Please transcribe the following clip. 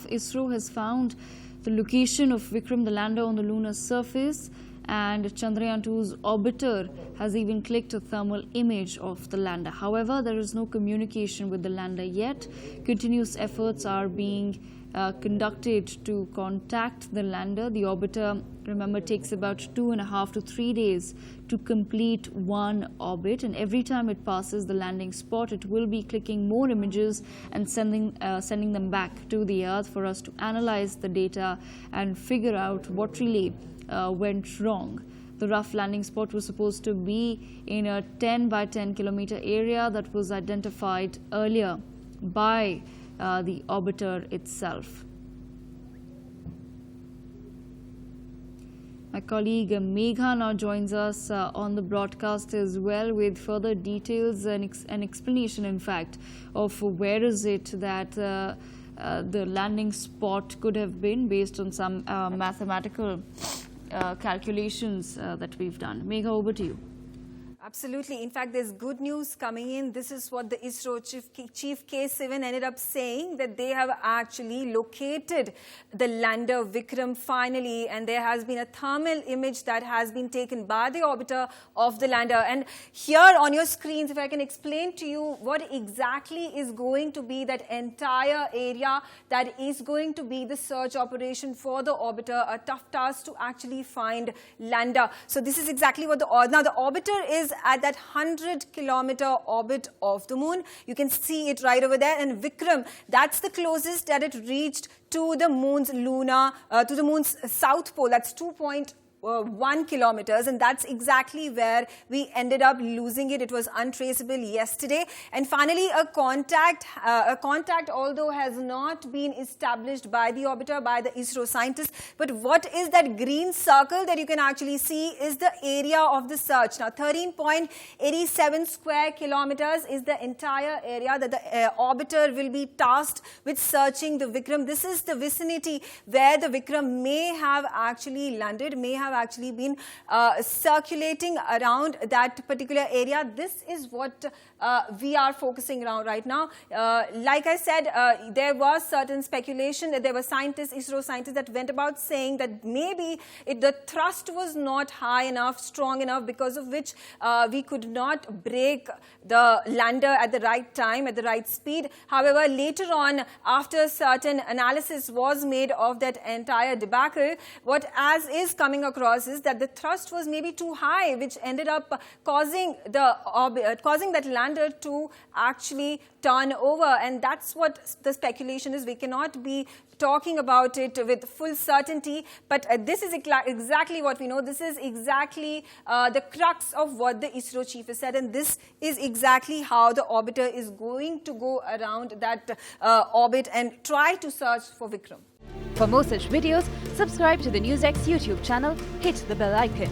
enough, ISRO has found the location of Vikram, the lander, on the lunar surface, and Chandrayaan 2's orbiter has even clicked a thermal image of the lander. However, there is no communication with the lander yet. Continuous efforts are being conducted to contact the lander. The orbiter, remember, takes about 2.5 to 3 days to complete one orbit, and every time it passes the landing spot, it will be clicking more images and sending them back to the Earth for us to analyze the data and figure out what really went wrong. The rough landing spot was supposed to be in a 10 by 10 kilometer area that was identified earlier by the orbiter itself. My colleague Megha now joins us on the broadcast as well with further details and an explanation, in fact, of where is it that the landing spot could have been based on some mathematical calculations that we've done. Megha, over to you. Absolutely. In fact, there's good news coming in. This is what the ISRO Chief K7 ended up saying, that they have actually located the lander Vikram finally, and there has been a thermal image that has been taken by the orbiter of the lander. And here on your screens, if I can explain to you what exactly is going to be that entire area that is going to be the search operation for the orbiter, a tough task to actually find lander. So this is exactly what now the orbiter is at that 100-kilometer orbit of the moon. You can see it right over there. And Vikram, that's the closest that it reached to the moon's to the moon's south pole. That's 2.1 kilometers, and that's exactly where we ended up losing it. It was untraceable yesterday. And finally, a contact, although has not been established by the orbiter, by the ISRO scientists. But what is that green circle that you can actually see is the area of the search. Now, 13.87 square kilometers is the entire area that the orbiter will be tasked with searching the Vikram. This is the vicinity where the Vikram may have actually landed, may have actually been circulating around that particular area. This is what we are focusing around right now. Like I said, there was certain speculation that there were scientists, ISRO scientists, that went about saying that maybe the thrust was not high enough, strong enough, because of which we could not break the lander at the right time, at the right speed. However, later on, after certain analysis was made of that entire debacle, what is coming across is that the thrust was maybe too high, which ended up causing that lander to actually turn over. And that's what the speculation is. We cannot be talking about it with full certainty, but this is exactly what we know. This is exactly the crux of what the ISRO chief has said, and this is exactly how the orbiter is going to go around that orbit and try to search for Vikram. For more such videos, subscribe to the NewsX YouTube channel, hit the bell icon.